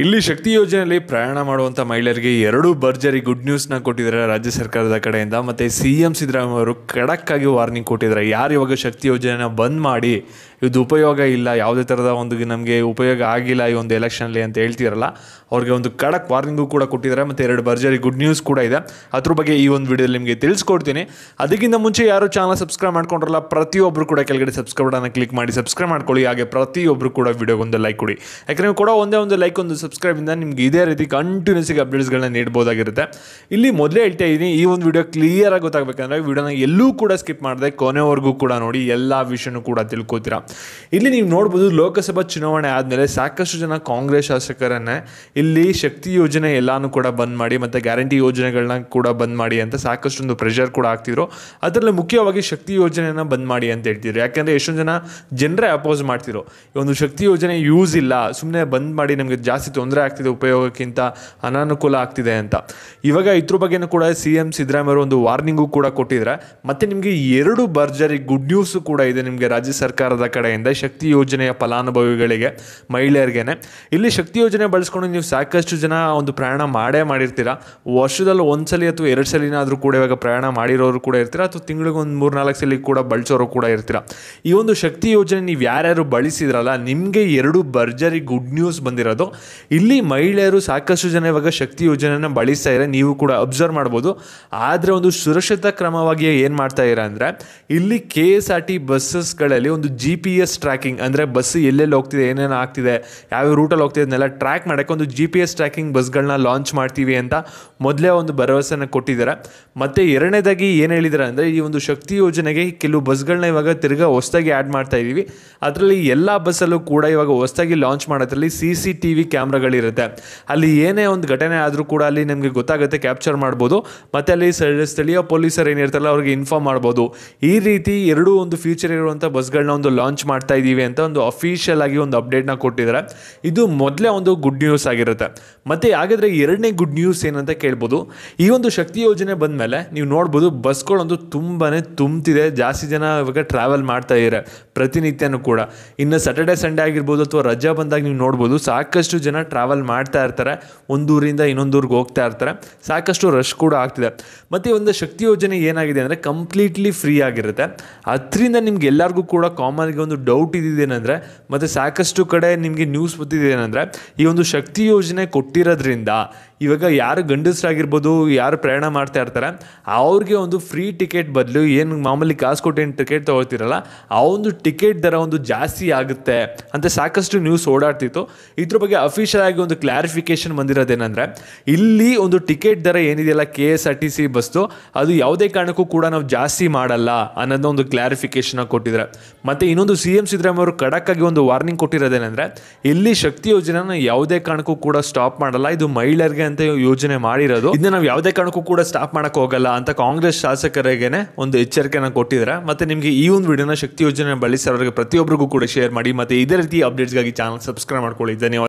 ಇಲ್ಲಿ ಶಕ್ತಿ ಯೋಜನೆಯಲ್ಲಿ ಪ್ರಯಾಣ ಮಾಡುವಂಥ ಮಹಿಳೆಯರಿಗೆ ಎರಡು ಭರ್ಜರಿ ಗುಡ್ ನ್ಯೂಸ್ನ ಕೊಟ್ಟಿದ್ದಾರೆ ರಾಜ್ಯ ಸರ್ಕಾರದ ಕಡೆಯಿಂದ. ಮತ್ತು CM ಸಿದ್ದರಾಮಯ್ಯ ಅವರು ಖಡಕ್ಕಾಗಿ ವಾರ್ನಿಂಗ್ ಕೊಟ್ಟಿದ್ದಾರೆ. ಯಾರು ಇವಾಗ ಶಕ್ತಿ ಯೋಜನೆನ ಬಂದ್ ಮಾಡಿ ಇದು ಉಪಯೋಗ ಇಲ್ಲ, ಯಾವುದೇ ಥರದ ಒಂದು ನಮಗೆ ಉಪಯೋಗ ಆಗಿಲ್ಲ ಈ ಒಂದು ಎಲೆಕ್ಷನಲ್ಲಿ ಅಂತ ಹೇಳ್ತಿರಲ್ಲ, ಅವ್ರಿಗೆ ಒಂದು ಖಡಕ್ ವಾರ್ನಿಂಗು ಕೂಡ ಕೊಟ್ಟಿದ್ದಾರೆ. ಮತ್ತು ಎರಡು ಭರ್ಜರಿ ಗುಡ್ ನ್ಯೂಸ್ ಕೂಡ ಇದೆ. ಅದ್ರ ಬಗ್ಗೆ ಈ ಒಂದು ವಿಡಿಯೋದಲ್ಲಿ ನಿಮಗೆ ತಿಳಿಸ್ಕೊಡ್ತೀನಿ. ಅದಕ್ಕಿಂತ ಮುಂಚೆ ಯಾರು ಚಾನಲ್ ಸಬ್ಸ್ಕ್ರೈಬ್ ಮಾಡ್ಕೊಂಡ್ರಲ್ಲ, ಪ್ರತಿಯೊಬ್ಬರು ಕೂಡ ಕೆಳಗಡೆ ಸಬ್ಸ್ಕ್ರೈಬ್ ಬಟನ್ನ ಕ್ಲಿಕ್ ಮಾಡಿ ಸಬ್ಸ್ಕ್ರೈಬ್ ಮಾಡ್ಕೊಳ್ಳಿ. ಹಾಗೆ ಪ್ರತಿಯೊಬ್ಬರು ಕೂಡ ವಿಡಿಯೋಗೊಂದು ಲೈಕ್ ಕೊಡಿ. ಯಾಕಂದರೆ ನೀವು ಕೂಡ ಒಂದೇ ಒಂದು ಲೈಕ್, ಒಂದು ಸಬ್ಸ್ಕ್ರೈಬಿಂದ ನಿಮ್ಗೆ ಇದೇ ರೀತಿ ಕಂಟಿನ್ಯೂಸ್ ಆಗಿ ಅಪ್ಡೇಟ್ಸ್ಗಳನ್ನ ನೀಡಬಹುದಾಗಿರುತ್ತೆ. ಇಲ್ಲಿ ಮೊದಲೇ ಹೇಳ್ತಾ ಇದ್ದೀನಿ, ಈ ಒಂದು ವಿಡಿಯೋ ಕ್ಲಿಯರಾಗಿ ಗೊತ್ತಾಗಬೇಕಂದ್ರೆ ವಿಡಿಯೋನ ಎಲ್ಲೂ ಕೂಡ ಸ್ಕಿಪ್ ಮಾಡದೆ ಕೊನೆವರೆಗೂ ಕೂಡ ನೋಡಿ, ಎಲ್ಲ ವಿಷಯನೂ ಕೂಡ ತಿಳ್ಕೊತೀರಾ. ಇಲ್ಲಿ ನೀವು ನೋಡ್ಬೋದು, ಲೋಕಸಭಾ ಚುನಾವಣೆ ಆದಮೇಲೆ ಸಾಕಷ್ಟು ಜನ ಕಾಂಗ್ರೆಸ್ ಶಾಸಕರನ್ನೇ ಇಲ್ಲಿ ಶಕ್ತಿ ಯೋಜನೆ ಎಲ್ಲಾನು ಕೂಡ ಬಂದ್ ಮಾಡಿ ಮತ್ತು ಗ್ಯಾರಂಟಿ ಯೋಜನೆಗಳನ್ನ ಕೂಡ ಬಂದ್ ಮಾಡಿ ಅಂತ ಸಾಕಷ್ಟೊಂದು ಪ್ರೆಷರ್ ಕೂಡ ಆಗ್ತಿದ್ರು. ಅದರಲ್ಲಿ ಮುಖ್ಯವಾಗಿ ಶಕ್ತಿ ಯೋಜನೆಯನ್ನು ಬಂದ್ ಮಾಡಿ ಅಂತ ಹೇಳ್ತಿದ್ರು. ಯಾಕೆಂದರೆ ಎಷ್ಟೊಂದು ಜನರೇ ಅಪೋಸ್ ಮಾಡ್ತಿದ್ರು, ಈ ಒಂದು ಶಕ್ತಿ ಯೋಜನೆ ಯೂಸ್ ಇಲ್ಲ, ಸುಮ್ಮನೆ ಬಂದ್ ಮಾಡಿ ನಮಗೆ ಜಾಸ್ತಿ ತೊಂದರೆ ಆಗ್ತಿದೆ, ಉಪಯೋಗಕ್ಕಿಂತ ಅನಾನುಕೂಲ ಆಗ್ತಿದೆ ಅಂತ. ಇವಾಗ ಇದ್ರ ಬಗ್ಗೆನೂ ಕೂಡ CM ಸಿದ್ದರಾಮಯ್ಯ ಒಂದು ವಾರ್ನಿಂಗು ಕೂಡ ಕೊಟ್ಟಿದ್ದಾರೆ. ಮತ್ತು ನಿಮಗೆ ಎರಡು ಭರ್ಜರಿ ಗುಡ್ ನ್ಯೂಸು ಕೂಡ ಇದೆ ನಿಮಗೆ ರಾಜ್ಯ ಸರ್ಕಾರದ ಕಡೆಯಿಂದ ಶಕ್ತಿ ಯೋಜನೆಯ ಫಲಾನುಭವಿಗಳಿಗೆ, ಮಹಿಳೆಯರಿಗೇನೆ. ಇಲ್ಲಿ ಶಕ್ತಿ ಯೋಜನೆ ಬಳಸ್ಕೊಂಡು ನೀವು ಸಾಕಷ್ಟು ಜನ ಒಂದು ಪ್ರಯಾಣ ಮಾಡಿರ್ತೀರ. ವರ್ಷದಲ್ಲಿ ಒಂದ್ಸಲಿ ಅಥವಾ 2 ಸಲಿನಾದರೂ ಕೂಡ ಇವಾಗ ಪ್ರಯಾಣ ಮಾಡಿರೋರು ಕೂಡ ಇರ್ತೀರ, ಅಥವಾ ತಿಂಗಳಿಗೆ ಒಂದು 3-4 ಸಲ ಕೂಡ ಬಳಸೋರು ಕೂಡ ಇರ್ತೀರ. ಈ ಒಂದು ಶಕ್ತಿ ಯೋಜನೆ ನೀವು ಯಾರ್ಯಾರು ಬಳಸಿದ್ರಲ್ಲ, ನಿಮಗೆ ಎರಡು ಭರ್ಜರಿ ಗುಡ್ ನ್ಯೂಸ್ ಬಂದಿರೋದು. ಇಲ್ಲಿ ಮಹಿಳೆಯರು ಸಾಕಷ್ಟು ಜನ ಇವಾಗ ಶಕ್ತಿ ಯೋಜನೆಯನ್ನು ಬಳಸ್ತಾ ಇದ್ದಾರೆ, ನೀವು ಕೂಡ ಅಬ್ಸರ್ವ್ ಮಾಡ್ಬೋದು. ಆದರೆ ಒಂದು ಸುರಕ್ಷತಾ ಕ್ರಮವಾಗಿ ಏನು ಮಾಡ್ತಾ ಇದ್ದಾರೆ ಅಂದರೆ, ಇಲ್ಲಿ KSRT ಬಸ್ಸಸ್ಗಳಲ್ಲಿ ಒಂದು GPS ಟ್ರ್ಯಾಕಿಂಗ್, ಅಂದರೆ ಬಸ್ ಎಲ್ಲೆಲ್ಲಿ ಹೋಗ್ತಿದೆ, ಏನೇನು ಆಗ್ತಿದೆ, ಯಾವ ರೂಟಲ್ಲಿ ಹೋಗ್ತಿದೆ ಅದನ್ನೆಲ್ಲ ಟ್ರ್ಯಾಕ್ ಮಾಡೋಕ್ಕೆ ಒಂದು GPS ಟ್ರ್ಯಾಕಿಂಗ್ ಬಸ್ಗಳನ್ನ ಲಾಂಚ್ ಮಾಡ್ತೀವಿ ಅಂತ ಮೊದಲೇ ಒಂದು ಭರವಸೆನ ಕೊಟ್ಟಿದ್ದಾರೆ. ಮತ್ತು ಎರಡನೇದಾಗಿ ಏನು ಹೇಳಿದ್ದಾರೆ ಅಂದರೆ, ಈ ಒಂದು ಶಕ್ತಿ ಯೋಜನೆಗೆ ಕೆಲವು ಬಸ್ಗಳನ್ನ ಇವಾಗ ತಿರ್ಗಾ ಹೊಸದಾಗಿ ಆ್ಯಡ್ ಮಾಡ್ತಾ ಇದ್ದೀವಿ. ಅದರಲ್ಲಿ ಎಲ್ಲ ಬಸ್ಸಲ್ಲೂ ಕೂಡ ಇವಾಗ ಹೊಸದಾಗಿ ಲಾಂಚ್ ಮಾಡೋದ್ರಲ್ಲಿ CCTV ಕ್ಯಾಮ್ರಾಗಳಿರುತ್ತೆ. ಅಲ್ಲಿ ಏನೇ ಒಂದು ಘಟನೆ ಆದರೂ ಕೂಡ ಅಲ್ಲಿ ನಮಗೆ ಗೊತ್ತಾಗುತ್ತೆ, ಕ್ಯಾಪ್ಚರ್ ಮಾಡ್ಬೋದು. ಮತ್ತು ಅಲ್ಲಿ ಸ್ಥಳೀಯ ಪೊಲೀಸರು ಏನಿರ್ತಾರಲ್ಲ ಅವ್ರಿಗೆ ಇನ್ಫಾರ್ಮ್ ಮಾಡ್ಬೋದು. ಈ ರೀತಿ ಎರಡೂ ಒಂದು ಫ್ಯೂಚರ್ ಇರುವಂಥ ಬಸ್ಗಳನ್ನ ಒಂದು ಲಾಂಚ್ ಮಾಡ್ತಾ ಇದ್ದೀವಿ ಅಂತ ಒಂದು ಅಫಿಷಿಯಲ್ ಆಗಿ ಒಂದು ಅಪ್ಡೇಟ್ನ ಕೊಟ್ಟಿದ್ದಾರೆ. ಇದು ಮೊದಲೇ ಒಂದು ಗುಡ್ ನ್ಯೂಸ್ ಆಗಿರುತ್ತೆ. ಮತ್ತು ಹಾಗಾದರೆ ಎರಡನೇ ಗುಡ್ ನ್ಯೂಸ್ ಏನಂತ ಕೇಳ್ಬೋದು. ಈ ಒಂದು ಶಕ್ತಿ ಯೋಜನೆ ಬಂದ ಮೇಲೆ ನೀವು ನೋಡ್ಬೋದು, ಬಸ್ಗಳೊಂದು ತುಂಬಾ ತುಂಬ್ತಿದೆ, ಜಾಸ್ತಿ ಜನ ಇವಾಗ ಟ್ರಾವೆಲ್ ಮಾಡ್ತಾ ಇದ್ದಾರೆ ಪ್ರತಿನಿತ್ಯನೂ ಕೂಡ. ಇನ್ನು ಸ್ಯಾಟರ್ಡೆ ಸಂಡೇ ಆಗಿರ್ಬೋದು ಅಥವಾ ರಜಾ ಬಂದಾಗ ನೀವು ನೋಡ್ಬೋದು, ಸಾಕಷ್ಟು ಜನ ಟ್ರಾವೆಲ್ ಮಾಡ್ತಾ ಇರ್ತಾರೆ, ಒಂದೂರಿಂದ ಇನ್ನೊಂದೂರಿಗೆ ಹೋಗ್ತಾ ಇರ್ತಾರೆ, ಸಾಕಷ್ಟು ರಶ್ ಕೂಡ ಆಗ್ತಿದೆ. ಮತ್ತು ಈ ಒಂದು ಶಕ್ತಿ ಯೋಜನೆ ಏನಾಗಿದೆ ಅಂದರೆ ಕಂಪ್ಲೀಟ್ಲಿ ಫ್ರೀ ಆಗಿರುತ್ತೆ. ಅದರಿಂದ ನಿಮ್ಗೆ ಎಲ್ಲರಿಗೂ ಕೂಡ ಕಾಮನ್ಗೆ ಒಂದು ಡೌಟ್ ಇದ್ದಿದ್ದೇನೆಂದರೆ, ಮತ್ತು ಸಾಕಷ್ಟು ಕಡೆ ನಿಮಗೆ ನ್ಯೂಸ್ ಗೊತ್ತಿದ್ದೇನೆಂದರೆ, ಈ ಒಂದು ಶಕ್ತಿ ಯೋಜನೆ ಕೊಟ್ಟಿರೋದ್ರಿಂದ ಇವಾಗ ಯಾರು ಗಂಡಸರಾಗಿರ್ಬೋದು, ಯಾರು ಪ್ರಯಾಣ ಮಾಡ್ತಾ ಇರ್ತಾರೆ ಅವ್ರಿಗೆ ಒಂದು ಫ್ರೀ ಟಿಕೆಟ್ ಬದಲು ಏನು ಮಾಮೂಲಿ ಕಾಸು ಕೊಟ್ಟು ಏನು ಟಿಕೆಟ್ ತೊಗೊಳ್ತಿರಲ್ಲ, ಆ ಒಂದು ಟಿಕೆಟ್ ದರ ಒಂದು ಜಾಸ್ತಿ ಆಗುತ್ತೆ ಅಂತ ಸಾಕಷ್ಟು ನ್ಯೂಸ್ ಓಡಾಡ್ತಿತ್ತು. ಇದ್ರ ಬಗ್ಗೆ ಅಫಿಷಿಯಲ್ ಆಗಿ ಒಂದು ಕ್ಲಾರಿಫಿಕೇಶನ್ ಬಂದಿರೋದೇನೆಂದರೆ, ಇಲ್ಲಿ ಒಂದು ಟಿಕೆಟ್ ದರ ಏನಿದೆಯಲ್ಲ KSRTC ಬಸ್ದು, ಅದು ಯಾವುದೇ ಕಾರಣಕ್ಕೂ ಕೂಡ ನಾವು ಜಾಸ್ತಿ ಮಾಡಲ್ಲ ಅನ್ನೋದನ್ನ ಒಂದು ಕ್ಲಾರಿಫಿಕೇಶನ್ ಕೊಟ್ಟಿದ್ದಾರೆ. ಮತ್ತು ಇನ್ನೊಂದು CM ಸಿದ್ದರಾಮಯ್ಯ ಅವರು ಖಡಕ್ಕಾಗಿ ಒಂದು ವಾರ್ನಿಂಗ್ ಕೊಟ್ಟಿರೋದೇನೆಂದರೆ, ಇಲ್ಲಿ ಶಕ್ತಿ ಯೋಜನೆನ ಯಾವುದೇ ಕಾರಣಕ್ಕೂ ಕೂಡ ಸ್ಟಾಪ್ ಮಾಡಲ್ಲ, ಇದು ಮಹಿಳೆಯರಿಗೆ ಅಂತ ಯೋಜನೆ ಮಾಡಿರೋದು, ಇದನ್ನ ನಾವು ಯಾವುದೇ ಕಾರಣಕ್ಕೂ ಕೂಡ ಸ್ಟಾಪ್ ಮಾಡಕ್ ಹೋಗಲ್ಲ ಅಂತ ಕಾಂಗ್ರೆಸ್ ಶಾಸಕರಿಗೇನೆ ಒಂದು ಎಚ್ಚರಿಕೆನ ಕೊಟ್ಟಿದ್ದಾರೆ. ಮತ್ತೆ ನಿಮಗೆ ಈ ಒಂದು ವಿಡಿಯೋನ ಶಕ್ತಿ ಯೋಜನೆ ಬಳಸಿರೋರಿಗೆ ಪ್ರತಿಯೊಬ್ಬರಿಗೂ ಕೂಡ ಶೇರ್ ಮಾಡಿ. ಮತ್ತೆ ಇದೇ ರೀತಿ ಅಪ್ಡೇಟ್ಸ್ಗಾಗಿ ಚಾನಲ್ ಸಬ್ಸ್ಕ್ರೈಬ್ ಮಾಡ್ಕೊಳ್ಳಿ. ಧನ್ಯವಾದ.